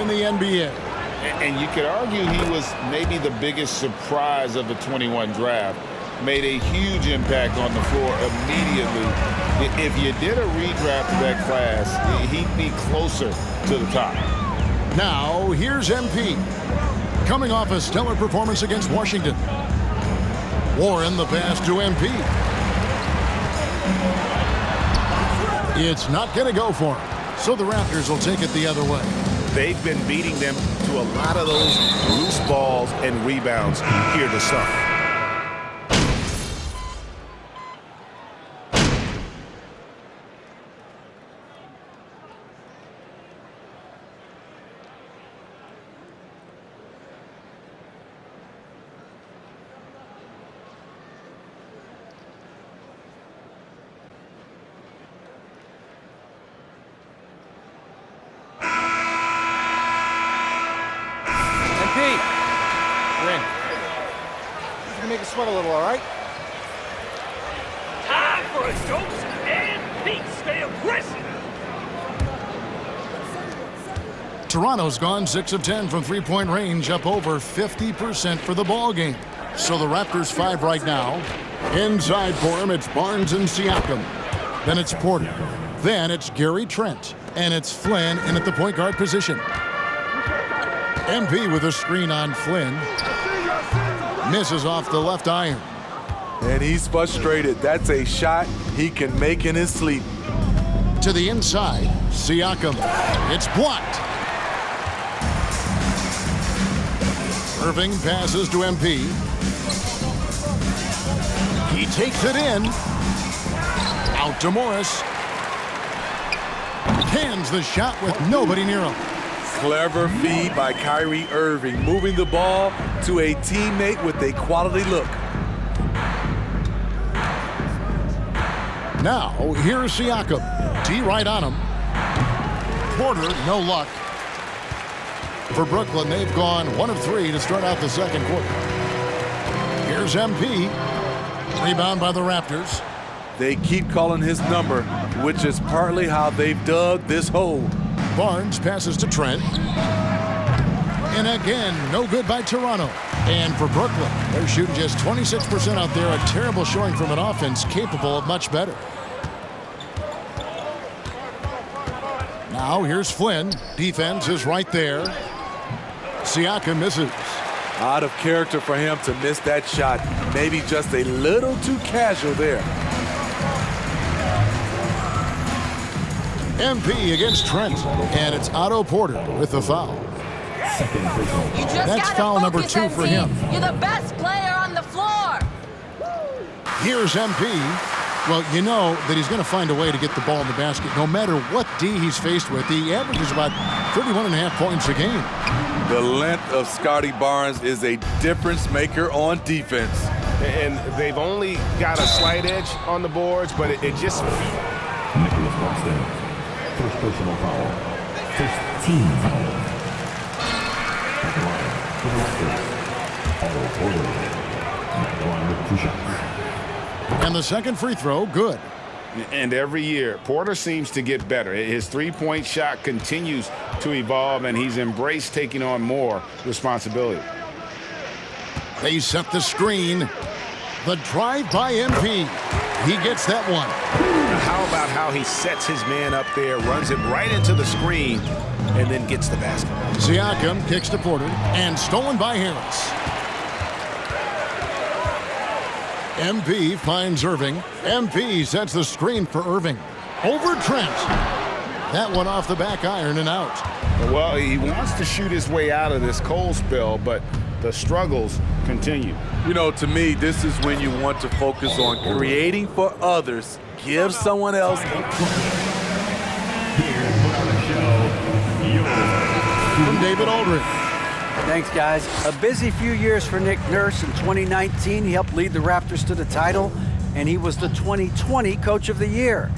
the NBA. And you could argue he was maybe the biggest surprise of the 21 draft. Made a huge impact on the floor immediately. If you did a redraft of that class, he'd be closer to the top. Now, here's MP. Coming off a stellar performance against Washington. Warren the pass to MP. It's not going to go for him, so the Raptors will take it the other way. They've been beating them to a lot of those loose balls and rebounds here to start. Make it sweat a little, all right? Time for a dose and peace. Stay aggressive. Toronto's gone 6 of 10 from three-point range, up over 50% for the ball game. So the Raptors 5 right now. Inside for him, it's Barnes and Siakam. Then it's Porter. Then it's Gary Trent. And it's Flynn in at the point guard position. MP with a screen on Flynn. Misses off the left iron. And he's frustrated. That's a shot he can make in his sleep. To the inside, Siakam. It's blocked. Irving passes to MP. He takes it in. Out to Morris. Cans the shot with nobody near him. Clever feed by Kyrie Irving, moving the ball to a teammate with a quality look. Now, here's Siakam. D right on him. Porter, no luck. For Brooklyn, they've gone 1 of 3 to start out the second quarter. Here's MP. Rebound by the Raptors. They keep calling his number, which is partly how they've dug this hole. Barnes passes to Trent. And again, no good by Toronto. And for Brooklyn, they're shooting just 26% out there. A terrible showing from an offense capable of much better. Now here's Flynn. Defense is right there. Siakam misses. Out of character for him to miss that shot. Maybe just a little too casual there. MP against Trent, and it's Otto Porter with the foul. That's foul number 2 for him. You're the best player on the floor. Here's MP. Well, you know that he's going to find a way to get the ball in the basket. No matter what D he's faced with, he averages about 31.5 points a game. The length of Scotty Barnes is a difference maker on defense. And they've only got a slight edge on the boards, but it just... Nicholas Buxton. First personal foul. First team foul. At the line for the Raptors, Otto Porter. At the line with 2 shots. And the second free throw, good. And every year, Porter seems to get better. His three-point shot continues to evolve, and he's embraced taking on more responsibility. They set the screen. The drive by MP. He gets that one. Now how about how he sets his man up there, runs him right into the screen, and then gets the basket. Siakam kicks to Porter, and stolen by Harris. MP finds Irving. MP sets the screen for Irving. Over Trent. That one off the back iron and out. Well, he wants to shoot his way out of this cold spell, but the struggles continue. You know, to me, this is when you want to focus on creating for others. Give someone else. From David Aldridge. Thanks, guys. A busy few years for Nick Nurse. In 2019, he helped lead the Raptors to the title, and he was the 2020 Coach of the Year.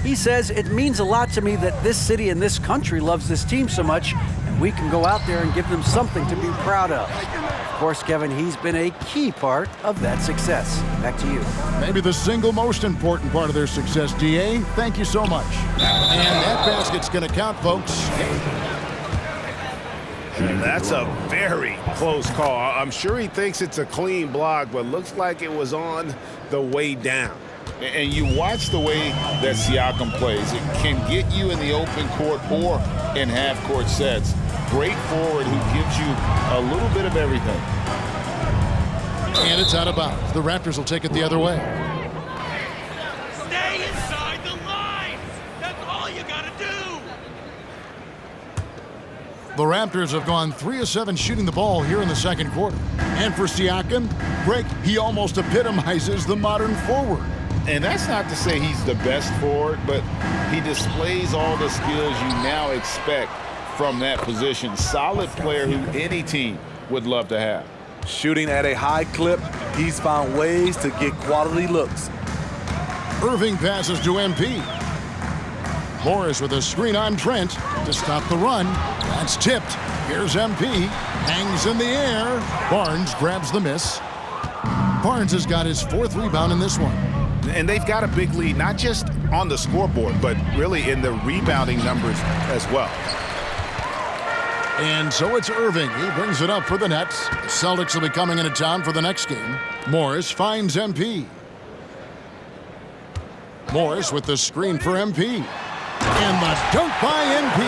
He says, it means a lot to me that this city and this country loves this team so much, and we can go out there and give them something to be proud of. Of course, Kevin, he's been a key part of that success. Back to you. Maybe the single most important part of their success, DA. Thank you so much. And that basket's going to count, folks. That's a very close call. I'm sure he thinks it's a clean block, but looks like it was on the way down. And you watch the way that Siakam plays. It can get you in the open court or in half-court sets. Great forward who gives you a little bit of everything. And it's out of bounds. The Raptors will take it the other way. Stay inside the lines. That's all you gotta do. The Raptors have gone 3 of 7 shooting the ball here in the second quarter. And for Siakam, Greg, he almost epitomizes the modern forward. And that's not to say he's the best forward, but he displays all the skills you now expect from that position. Solid player who any team would love to have. Shooting at a high clip, he's found ways to get quality looks. Irving passes to MP. Morris with a screen on Trent to stop the run. That's tipped. Here's MP. Hangs in the air. Barnes grabs the miss. Barnes has got his 4th rebound in this one. And they've got a big lead, not just on the scoreboard, but really in the rebounding numbers as well. And so it's Irving. He brings it up for the Nets. The Celtics will be coming into town for the next game. Morris finds MP. Morris with the screen for MP. And the dunk by MP.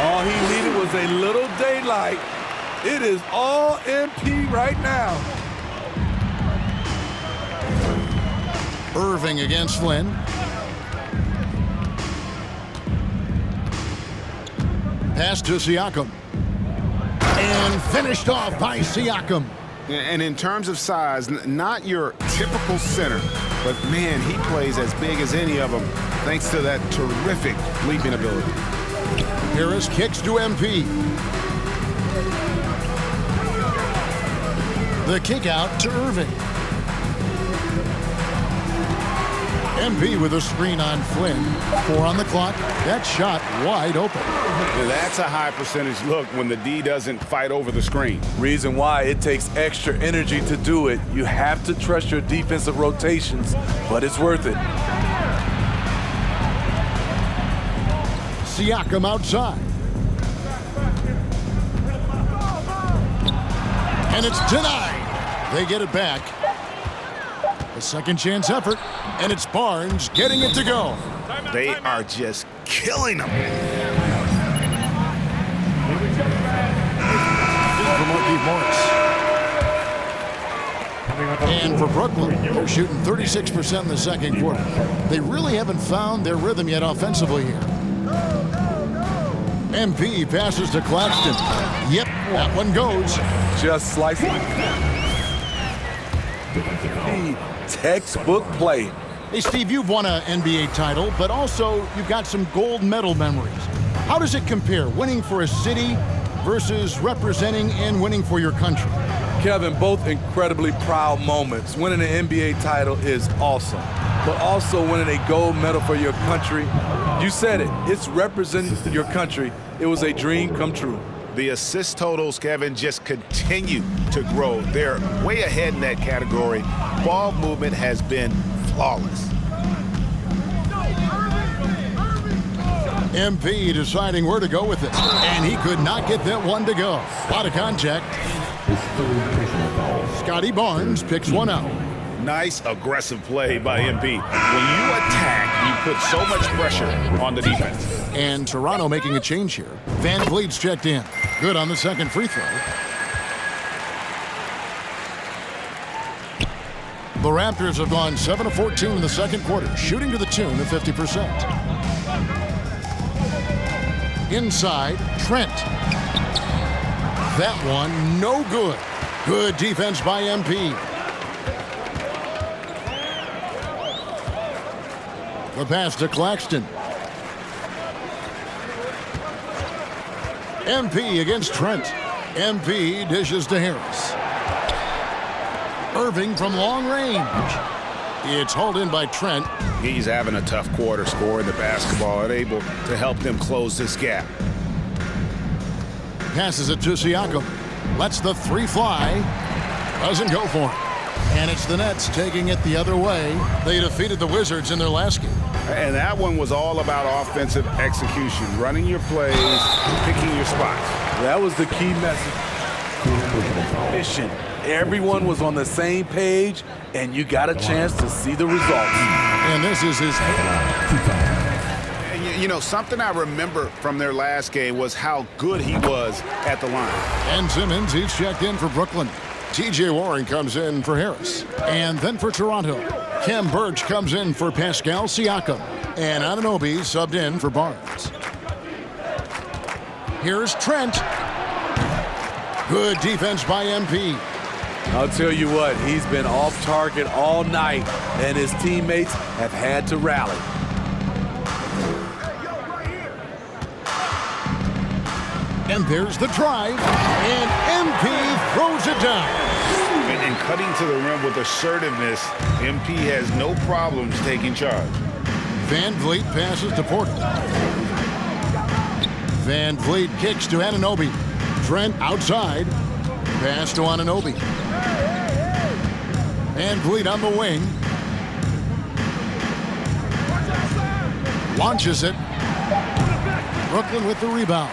All he needed was a little daylight. It is all MP right now. Irving against Flynn. Pass to Siakam. And finished off by Siakam. And in terms of size, not your typical center, but man, he plays as big as any of them thanks to that terrific leaping ability. Harris kicks to MP. The kick out to Irving. MP with a screen on Flynn. 4 on the clock. That shot wide open. That's a high percentage look when the D doesn't fight over the screen. Reason why it takes extra energy to do it. You have to trust your defensive rotations, but it's worth it. Siakam outside. And it's denied. They get it back. A second chance effort, and it's Barnes getting it to go. They are just killing them. For Morris. And for Brooklyn, they're shooting 36% in the second quarter. They really haven't found their rhythm yet offensively here. MP passes to Claxton. Yep, that one goes. Just slicing. Textbook play. Hey, Steve, you've won an NBA title, but also you've got some gold medal memories. How does it compare, winning for a city versus representing and winning for your country? Kevin, both incredibly proud moments. Winning an NBA title is awesome, but also winning a gold medal for your country, you said it, it's representing your country. It was a dream come true. The assist totals, Kevin, just continue to grow. They're way ahead in that category. Ball movement has been flawless. MP deciding where to go with it, and he could not get that one to go. Out of contact. Scotty Barnes picks one out. Nice aggressive play by MP. When you attack, you put so much pressure on the defense. And Toronto making a change here. Van Vliet's checked in. Good on the second free throw. The Raptors have gone 7 of 14 in the second quarter, shooting to the tune of 50%. Inside, Trent. That one, no good. Good defense by MP. The pass to Claxton. MP against Trent. MP dishes to Harris. Irving from long range. It's hauled in by Trent. He's having a tough quarter, scoring the basketball and able to help them close this gap. Passes it to Siakam. Lets the three fly. Doesn't go for him. And it's the Nets taking it the other way. They defeated the Wizards in their last game. And that one was all about offensive execution, running your plays, picking your spots. That was the key message. Mission. Everyone was on the same page, and you got a chance to see the results. And this is his... You know, something I remember from their last game was how good he was at the line. And Simmons, he's checked in for Brooklyn. T.J. Warren comes in for Harris. And then for Toronto, Khem Birch comes in for Pascal Siakam. And Anunoby subbed in for Barnes. Here's Trent. Good defense by MP. I'll tell you what, he's been off target all night, and his teammates have had to rally. And there's the drive, and MP throws it down. And cutting to the rim with assertiveness, MP has no problems taking charge. Van Vliet passes to Portland. Van Vliet kicks to Anunoby. Trent outside. Pass to Anunoby. Van Vliet on the wing. Launches it. Brooklyn with the rebound.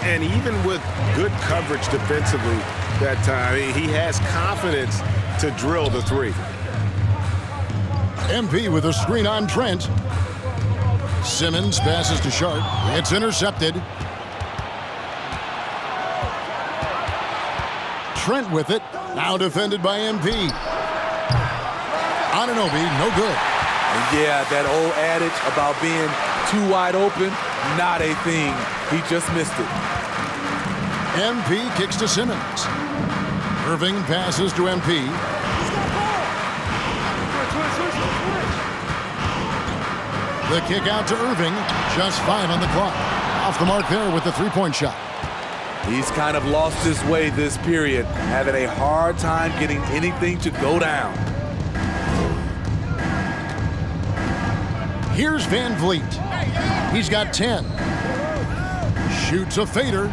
And even with good coverage defensively that time, he has confidence to drill the three. MP with a screen on Trent. Simmons passes to Sharp. It's intercepted. Trent with it. Now defended by MP. Anunoby, no good. And yeah, that old adage about being too wide open, not a thing. He just missed it. MP kicks to Simmons. Irving passes to MP. The kick out to Irving. Just 5 on the clock. Off the mark there with the three-point shot. He's kind of lost his way this period, having a hard time getting anything to go down. Here's Van Vliet. He's got 10. Shoots a fader.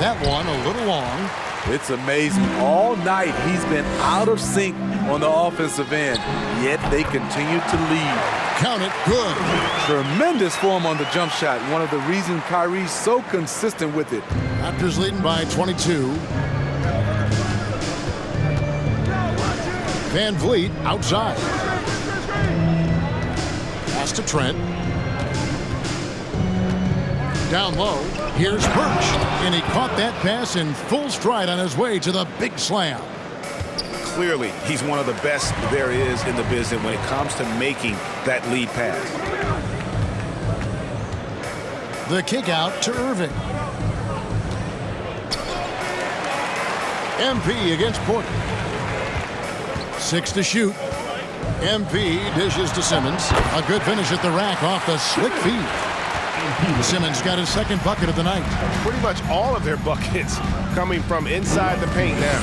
That one a little long. It's amazing. All night he's been out of sync on the offensive end, yet they continue to lead. Count it, good. Tremendous form on the jump shot. One of the reasons Kyrie's so consistent with it. Raptors leading by 22. Van Vliet outside. Pass to Trent. Down low, here's Birch, and he caught that pass in full stride on his way to the big slam. Clearly, he's one of the best there is in the business when it comes to making that lead pass. The kick out to Irving. MP against Porter. 6 to shoot. MP dishes to Simmons. A good finish at the rack off the slick feed. Simmons got his second bucket of the night. Pretty much all of their buckets coming from inside the paint now.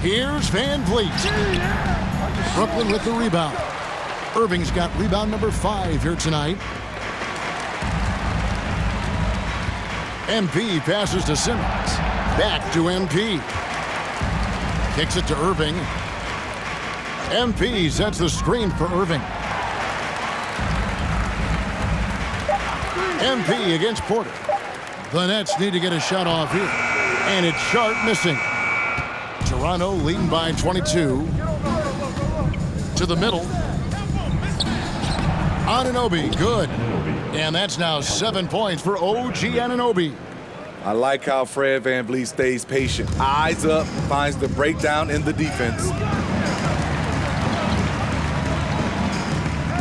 Here's Van Vliet. Brooklyn with the rebound. Irving's got rebound number 5 here tonight. MP passes to Simmons. Back to MP. Kicks it to Irving. MP sets the screen for Irving. MP against Porter. The Nets need to get a shot off here. And it's Sharp missing. Toronto leading by 22. To the middle. Anunoby, good. And that's now 7 points for OG Anunoby. I like how Fred VanVleet stays patient. Eyes up, finds the breakdown in the defense.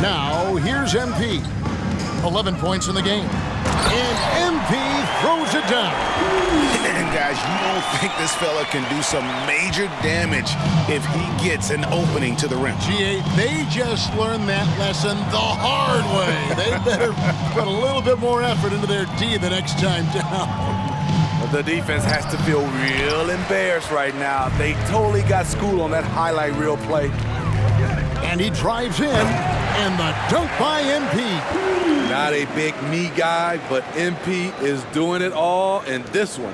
Now, here's MP. 11 points in the game. And MP throws it down. And guys, you don't think this fella can do some major damage if he gets an opening to the rim. GA, they just learned that lesson the hard way. They better put a little bit more effort into their D the next time down. But the defense has to feel real embarrassed right now. They totally got schooled on that highlight reel play. And he drives in, and the dunk by MP. Not a big me guy, but MP is doing it all in this one.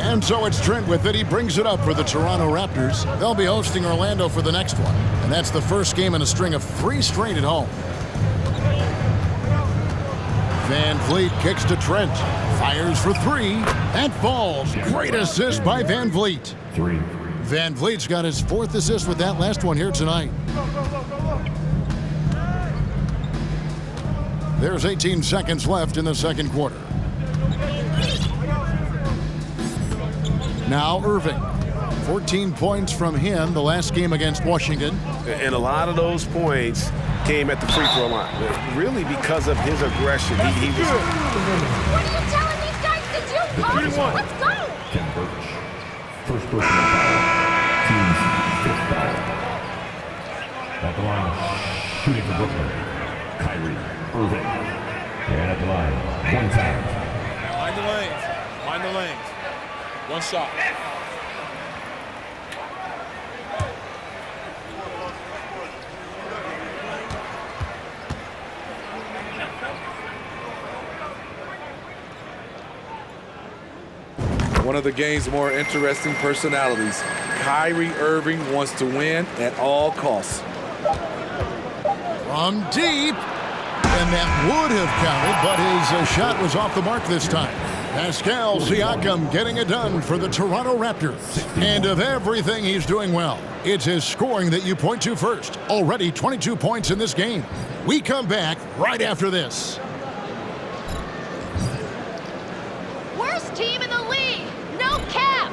And so it's Trent with it. He brings it up for the Toronto Raptors. They'll be hosting Orlando for the next one. And that's the first game in a string of 3 straight at home. Van Vliet kicks to Trent. Fires for 3. That falls. Great assist by Van Vliet. 3. Van Vliet's got his 4th assist with that last one here tonight. There's 18 seconds left in the second quarter. Now Irving. 14 points from him the last game against Washington. And a lot of those points came at the free throw line. Really because of his aggression. He was... What are you telling these guys to do, Coach? Let's go! Ken Birch. First personal foul. Team's 5th foul. At the line, shooting for Brooklyn. Kyrie Irving. And at the line, 1 time. Mind the lanes. Mind the lanes. 1 shot. One of the game's more interesting personalities. Kyrie Irving wants to win at all costs. From deep. And that would have counted, but his shot was off the mark this time. Pascal Siakam getting it done for the Toronto Raptors. And of everything he's doing well, it's his scoring that you point to first. Already 22 points in this game. We come back right after this. Worst team in the league. No cap.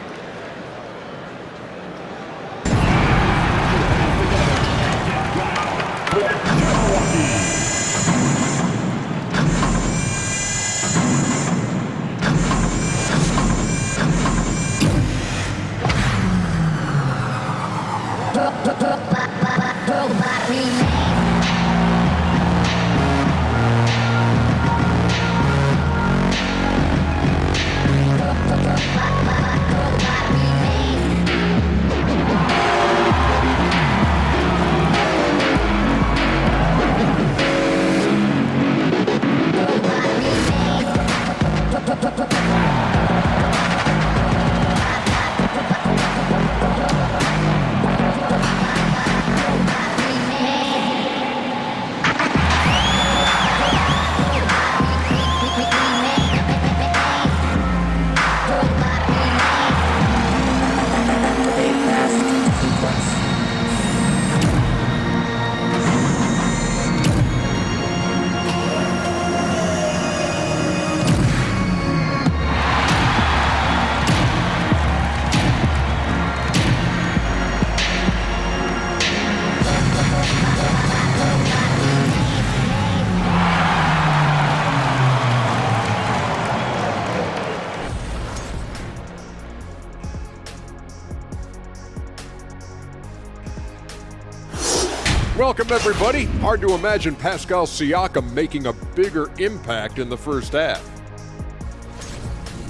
Welcome, everybody. Hard to imagine Pascal Siakam making a bigger impact in the first half.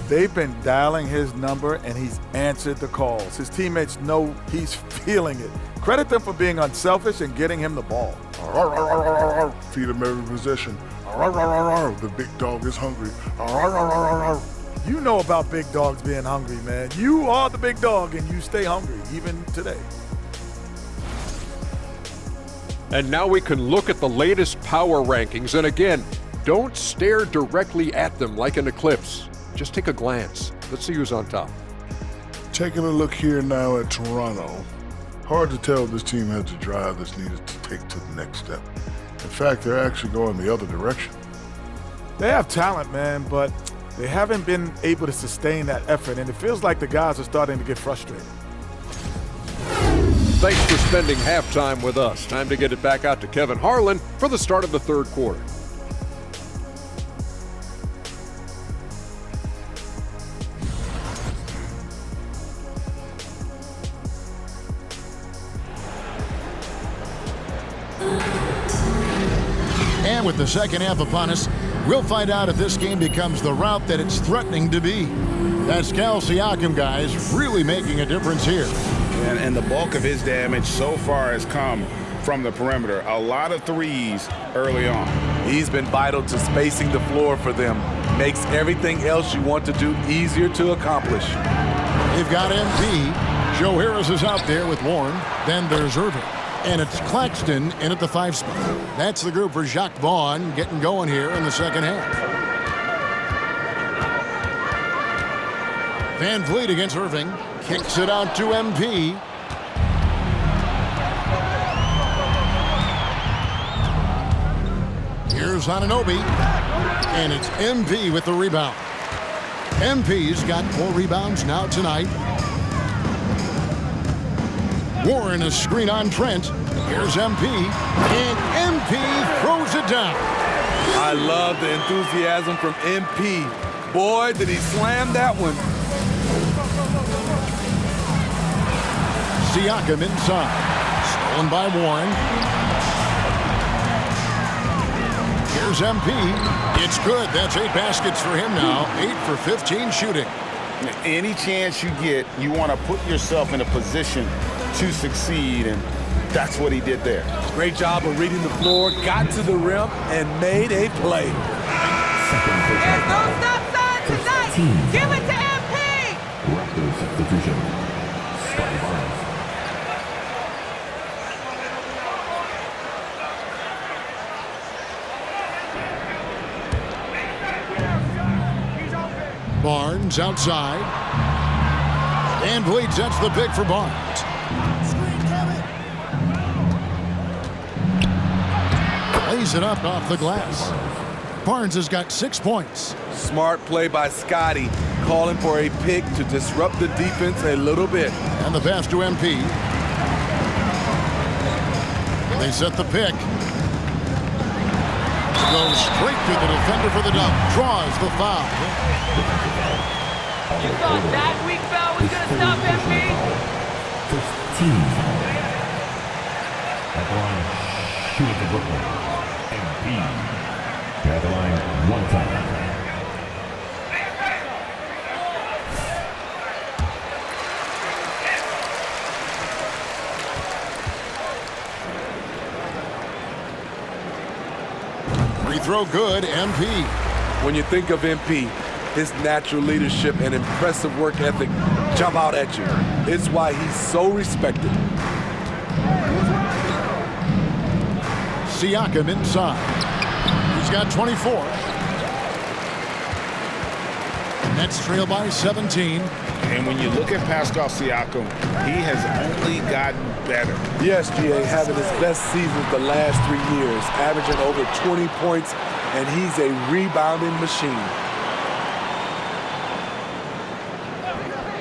They've been dialing his number, and he's answered the calls. His teammates know he's feeling it. Credit them for being unselfish and getting him the ball. Feed him every possession. The big dog is hungry. You know about big dogs being hungry, man. You are the big dog, and you stay hungry, even today. And now we can look at the latest power rankings. And again, don't stare directly at them like an eclipse. Just take a glance. Let's see who's on top. Taking a look here now at Toronto. Hard to tell if this team has the drive that's needed to take to the next step. In fact, they're actually going the other direction. They have talent, man, but they haven't been able to sustain that effort, and it feels like the guys are starting to get frustrated. Thanks for spending halftime with us. Time to get it back out to Kevin Harlan for the start of the third quarter. And with the second half upon us, we'll find out if this game becomes the route that it's threatening to be. Pascal Siakam, guys, really making a difference here. And the bulk of his damage so far has come from the perimeter. A lot of threes early on. He's been vital to spacing the floor for them. Makes everything else you want to do easier to accomplish. They've got MP. Joe Harris is out there with Warren. Then there's Irving. And it's Claxton in at the 5 spot. That's the group for Jacques Vaughn getting going here in the second half. Van Vliet against Irving. Kicks it out to MP. Here's Anunoby. And it's MP with the rebound. MP's got 4 rebounds now tonight. Warren a screen on Trent. Here's MP. And MP throws it down. I love the enthusiasm from MP. Boy, did he slam that one. Siakam inside. Stolen by Warren. Here's MP. It's good. That's 8 baskets for him now. 8 for 15 shooting. Any chance you get, you want to put yourself in a position to succeed, and that's what he did there. Great job of reading the floor, got to the rim, and made a play. There's no stop sign tonight. Give it to MP. Raptors substitution. Scotty Barnes. Barnes outside. Van Vliet sets the pick for Barnes. Lays it up off the glass. Barnes has got 6 points. Smart play by Scotty, calling for a pick to disrupt the defense a little bit. And the pass to MP. They set the pick. Goes straight to the defender for the dunk. Draws the foul. You thought that weak foul was going to stop MP? First team foul. At the line, shooting to Brooklyn. MP. At the line, 1 time. Free throw good, MP. When you think of MP, his natural leadership and impressive work ethic jump out at you. It's why he's so respected. Siakam inside. He's got 24. Nets trail by 17. And when you look at Pascal Siakam, he has only gotten better. Yes, GA, having his best seasons the last 3 years, averaging over 20 points, and he's a rebounding machine.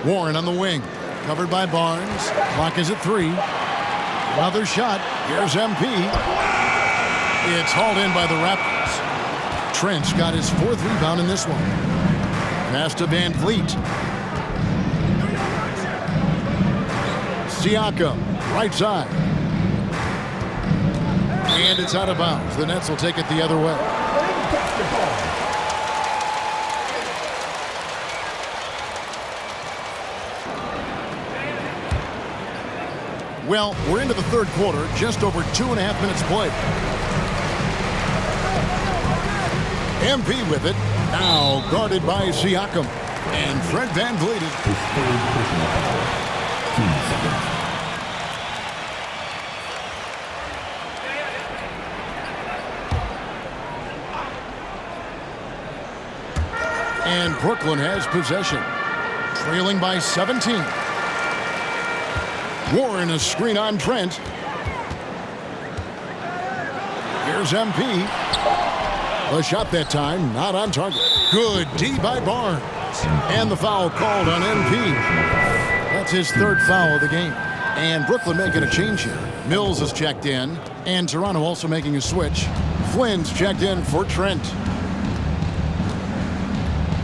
Warren on the wing. Covered by Barnes. Clock is at 3. Another shot. Here's MP. It's hauled in by the Raptors. Trent's got his 4th rebound in this one. Pass to Van Vliet. Siakam, right side. And it's out of bounds. The Nets will take it the other way. Well, we're into the 3rd quarter, just over 2.5 minutes played. MP with it, now guarded by Siakam. And Fred Van Vliet is... His 3rd personal foul. 2 seconds. And Brooklyn has possession, trailing by 17. Warren a screen on Trent. Here's MP. A shot that time, not on target. Good D by Barnes. And the foul called on MP. That's his 3rd foul of the game. And Brooklyn making a change here. Mills is checked in, and Toronto also making a switch. Flynn's checked in for Trent.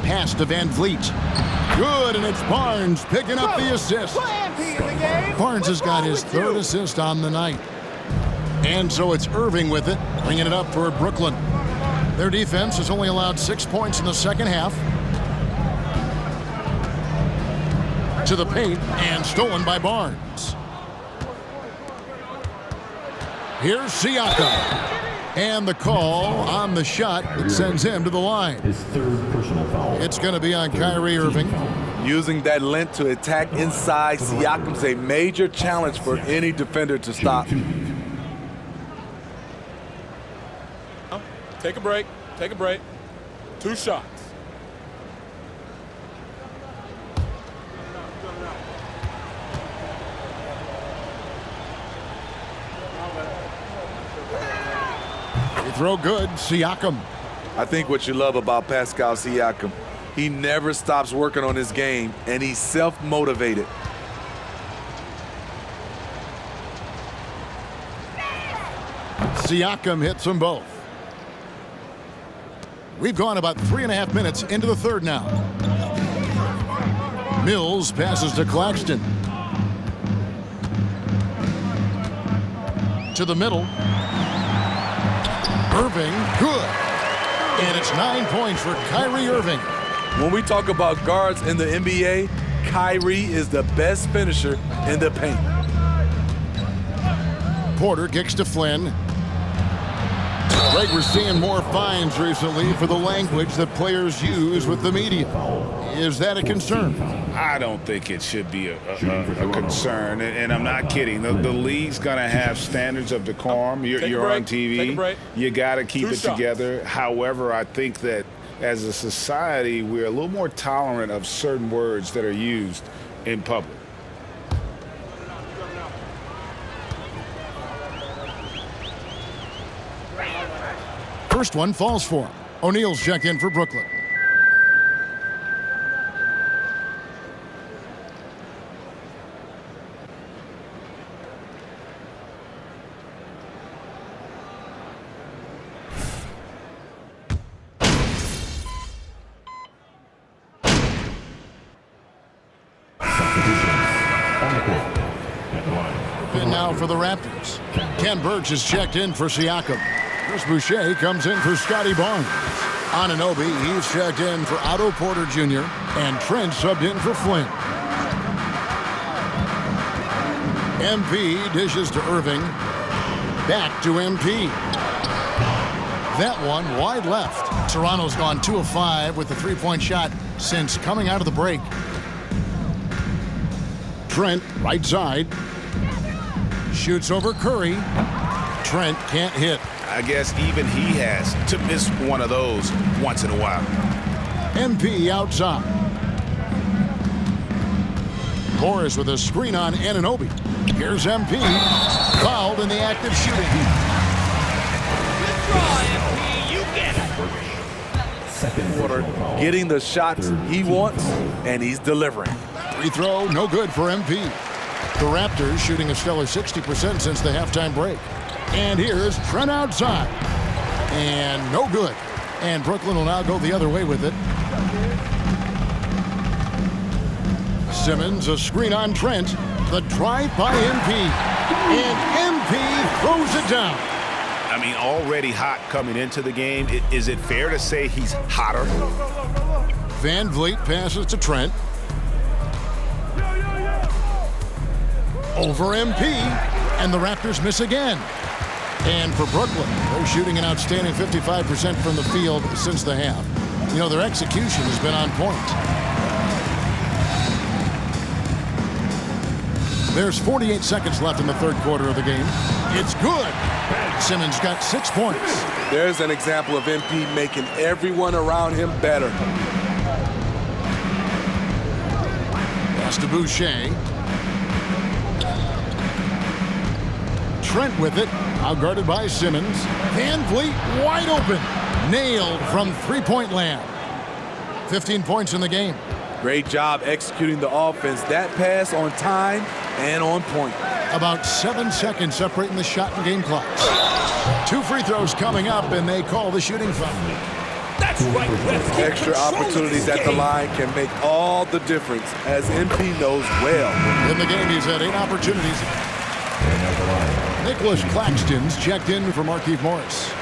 Pass to Van Vliet. Good, and it's Barnes picking up the assist. Barnes has got his 3rd assist on the night. And so it's Irving with it, bringing it up for Brooklyn. Their defense has only allowed 6 points in the second half. To the paint, and stolen by Barnes. Here's Siakam. And the call on the shot that sends him to the line. His 3rd personal foul. It's going to be on Kyrie Irving. Using that length to attack inside Siakam's a major challenge for any defender to stop. Take a break. Take a break. 2 shots. Free throw good, Siakam. I think what you love about Pascal Siakam, he never stops working on his game, and he's self-motivated. Siakam hits them both. We've gone about 3.5 minutes into the third now. Mills passes to Claxton. To the middle. Irving, good. And it's 9 points for Kyrie Irving. When we talk about guards in the NBA, Kyrie is the best finisher in the paint. Porter kicks to Flynn. Greg, we're seeing more fines recently for the language that players use with the media. Is that a concern? I don't think it should be a concern, and I'm not kidding. The league's going to have standards of decorum. You're on TV. You got to keep it together. However, I think that as a society, we're a little more tolerant of certain words that are used in public. First one falls for him. O'Neal's checked in for Brooklyn. And now for the Raptors. Ken Burch is checked in for Siakam. Chris Boucher comes in for Scotty Barnes. Anunoby, he's checked in for Otto Porter Jr. And Trent subbed in for Flynn. MP dishes to Irving. Back to MP. That one wide left. Toronto's gone 2 of 5 with the three-point shot since coming out of the break. Trent, right side. Shoots over Curry. Trent can't hit. I guess even he has to miss one of those once in a while. MP outside. Morris with a screen on Anunoby. Here's MP. Fouled in the act of shooting. Porter getting the shots he wants, and he's delivering. Free throw, no good for MP. The Raptors shooting a stellar 60% since the halftime break. And here's Trent outside. And no good. And Brooklyn will now go the other way with it. Simmons, a screen on Trent. The drive by MP. And MP throws it down. I mean, already hot coming into the game. Is it fair to say he's hotter? Van Vliet passes to Trent. Over MP. And the Raptors miss again. And for Brooklyn, they're shooting an outstanding 55% from the field since the half. You know, their execution has been on point. There's 48 seconds left in the third quarter of the game. It's good. Simmons got 6 points. There's an example of MP making everyone around him better. Pass to Boucher. Trent with it, outguarded by Simmons. Van Vliet wide open. Nailed from three-point land. 15 points in the game. Great job executing the offense. That pass on time and on point. About 7 seconds separating the shot and game clocks. 2 free throws coming up, and they call the shooting foul. That's right. Extra opportunities at the line can make all the difference, as MP knows well. In the game, he's had 8 opportunities. Nicholas Claxton's checked in for Markieff Morris.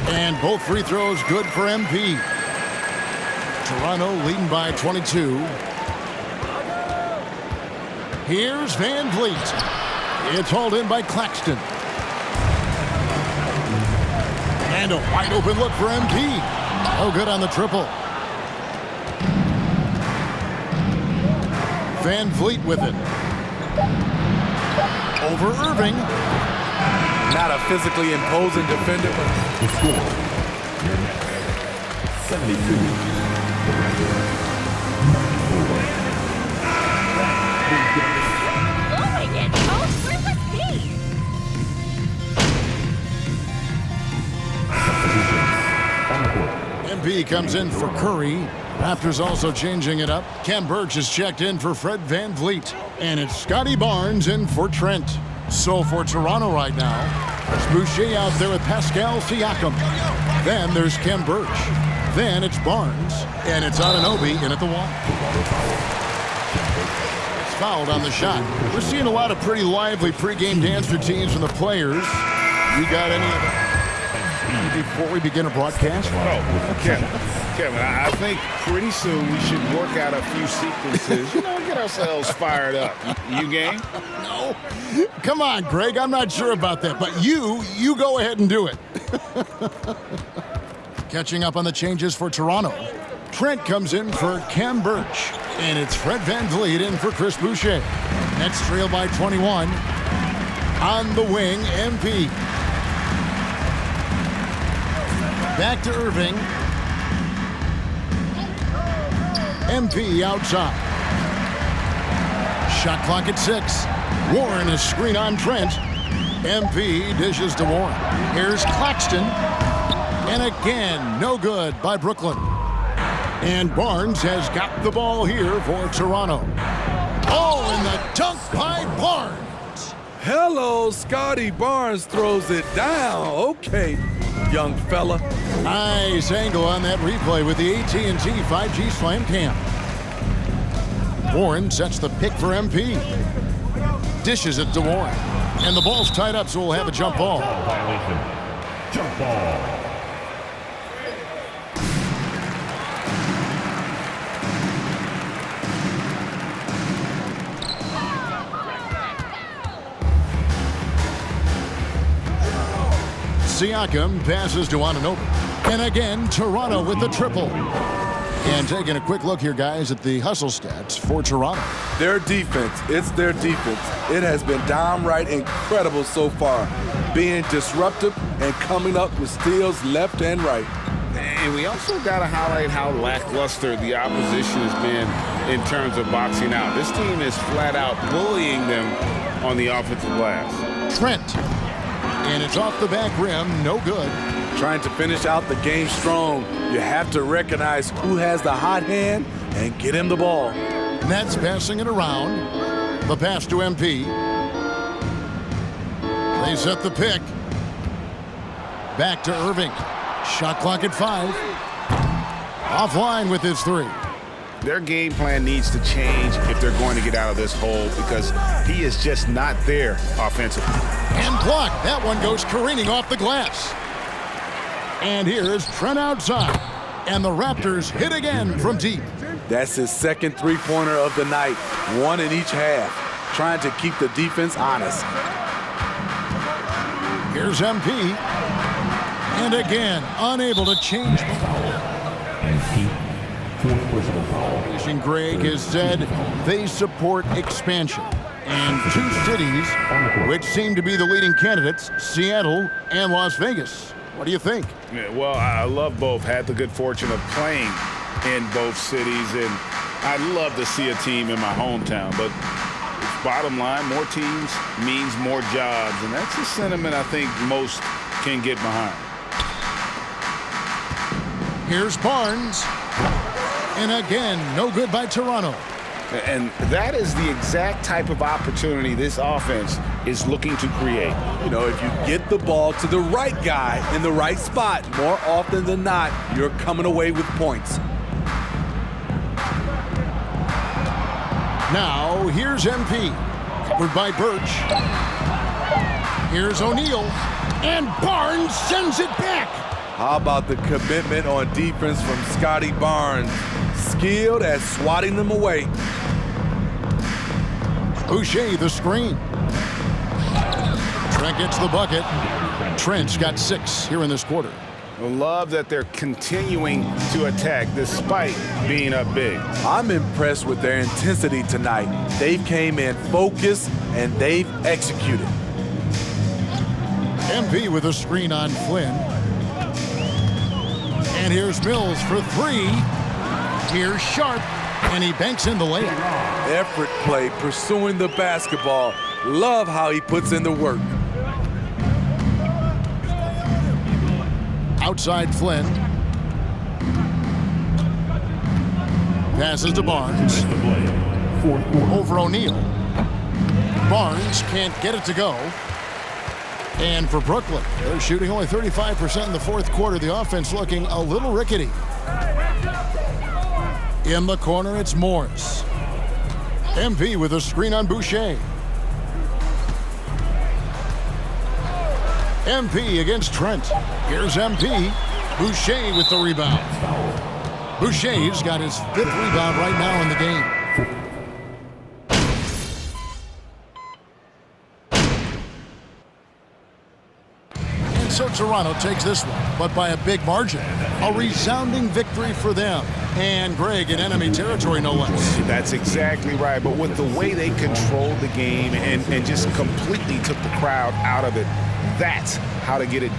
And both free throws good for MP. Toronto leading by 22. Here's Van Vliet. It's hauled in by Claxton. And a wide open look for MP. Oh, good on the triple. Van Vliet with it. Over Irving. Not a physically imposing defender, but The score, your next 72. The Raptors, 94. Going in over the feet. Substitutions on the court. MP comes in for Curry. Raptors also changing it up. Kem Birch is checked in for Fred Van Vliet. And it's Scotty Barnes in for Trent. So for Toronto right now, there's Boucher out there with Pascal Siakam. Then there's Kem Birch. Then it's Barnes. And it's Anunoby in at the wall. It's fouled on the shot. We're seeing a lot of pretty lively pregame dance routines from the players. You got any of them before we begin a broadcast? Oh, Kevin, I think pretty soon we should work out a few sequences, get ourselves fired up. You game? No. Come on, Greg. I'm not sure about that, but you go ahead and do it. Catching up on the changes for Toronto. Trent comes in for Kem Birch, and it's Fred Van Vliet in for Chris Boucher. Nets trail by 21. On the wing, MP. Back to Irving. MP outside. Shot clock at 6. Warren is screen on Trent. MP dishes to Warren. Here's Claxton. And again, no good by Brooklyn. And Barnes has got the ball here for Toronto. Oh, and the dunk by Barnes. hello, Scotty Barnes throws it down. Okay, young fella. Nice angle on that replay with the AT&T 5G Slam Cam. Warren sets the pick for MP. Dishes it to Warren. And the ball's tied up, so we'll have a jump ball. Violation. Jump ball. Siakam passes to Anunoby. And again, Toronto with the triple. And taking a quick look here, guys, at the hustle stats for Toronto. Their defense, it's their defense. It has been downright incredible so far, being disruptive and coming up with steals left and right. And we also got to highlight how lackluster the opposition has been in terms of boxing out. This team is flat out bullying them on the offensive glass. Trent. And it's off the back rim, no good. Trying to finish out the game strong, you have to recognize who has the hot hand and get him the ball. Nets passing it around. The pass to MP. They set the pick. Back to Irving. Shot clock at 5. Offline with his 3. Their game plan needs to change if they're going to get out of this hole because he is just not there offensively. And blocked. That one goes careening off the glass. And here's Trent outside. And the Raptors hit again from deep. That's his second three-pointer of the night, one in each half, trying to keep the defense honest. Here's MP. And again, unable to change the foul. MP, fourth personal foul. Greg has said they support expansion. And 2 cities, which seem to be the leading candidates, Seattle and Las Vegas. What do you think? Yeah, well, I love both. Had the good fortune of playing in both cities, and I'd love to see a team in my hometown. But bottom line, more teams means more jobs, and that's a sentiment I think most can get behind. Here's Barnes. And again, no good by Toronto. And that is the exact type of opportunity this offense is looking to create. You know, if you get the ball to the right guy in the right spot, more often than not, you're coming away with points. Now, here's MP. Covered by Birch. Here's O'Neal. And Barnes sends it back. How about the commitment on defense from Scotty Barnes? Skilled at swatting them away. Boucher the screen. Trent gets the bucket. Trent's got 6 here in this quarter. Love that they're continuing to attack despite being up big. I'm impressed with their intensity tonight. They came in focused and they've executed. MP with a screen on Flynn. And here's Mills for three. Here's Sharp, and he banks in the layup. Effort play, pursuing the basketball. Love how he puts in the work. Outside Flynn. Passes to Barnes. Over O'Neal. Barnes can't get it to go. And for Brooklyn, they're shooting only 35% in the fourth quarter. The offense looking a little rickety. In the corner, it's Morris. MP with a screen on Boucher. MP against Trent. Here's MP. Boucher with the rebound. Boucher's got his 5th rebound right now in the game. And so Toronto takes this one, but by a big margin. A resounding victory for them. And Greg in enemy territory, no less. That's exactly right. But with the way they controlled the game and just completely took the crowd out of it, that's how to get it.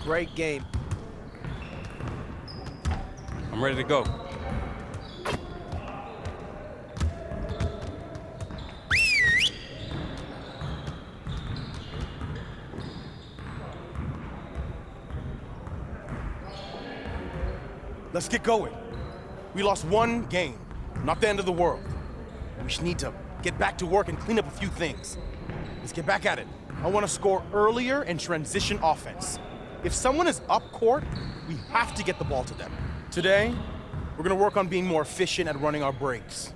Great game. I'm ready to go. Let's get going. We lost one game, not the end of the world. We just need to get back to work and clean up a few things. Let's get back at it. I want to score earlier and transition offense. If someone is up court, we have to get the ball to them. Today, we're going to work on being more efficient at running our breaks.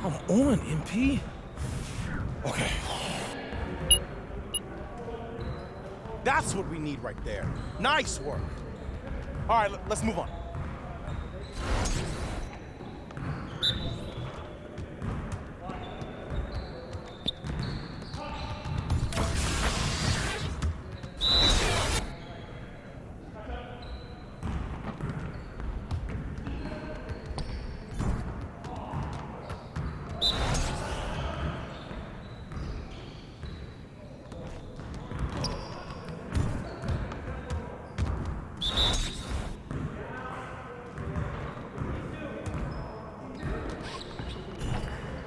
Come on, MP. Okay. That's what we need right there. Nice work. All right, let's move on.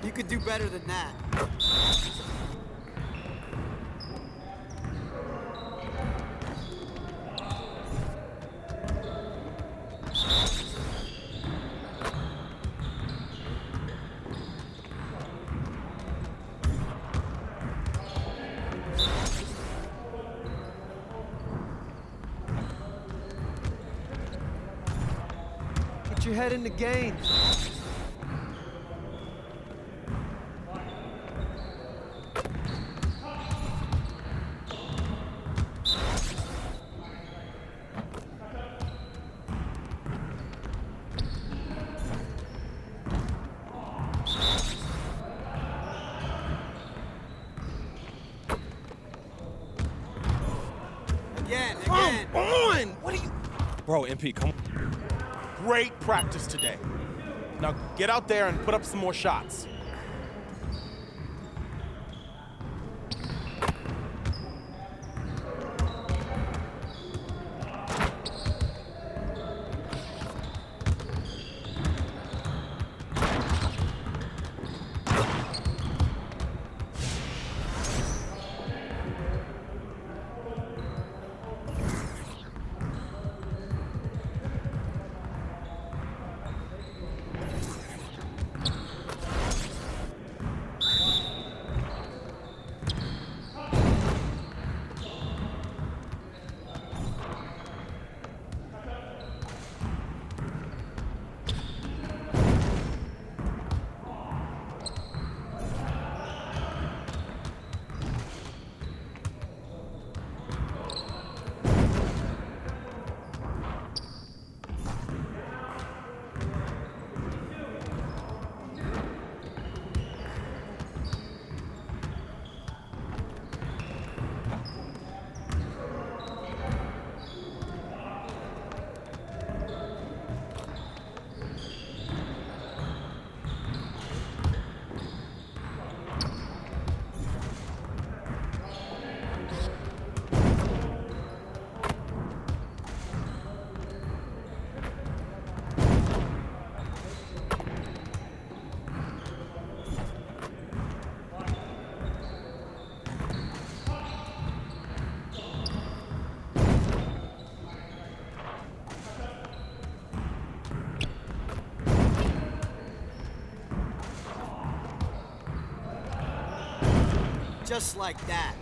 You could do better than that. Get your head in the game. Again. Come on! What are you... Bro, MP, come on. Great practice today. Now get out there and put up some more shots. Just like that.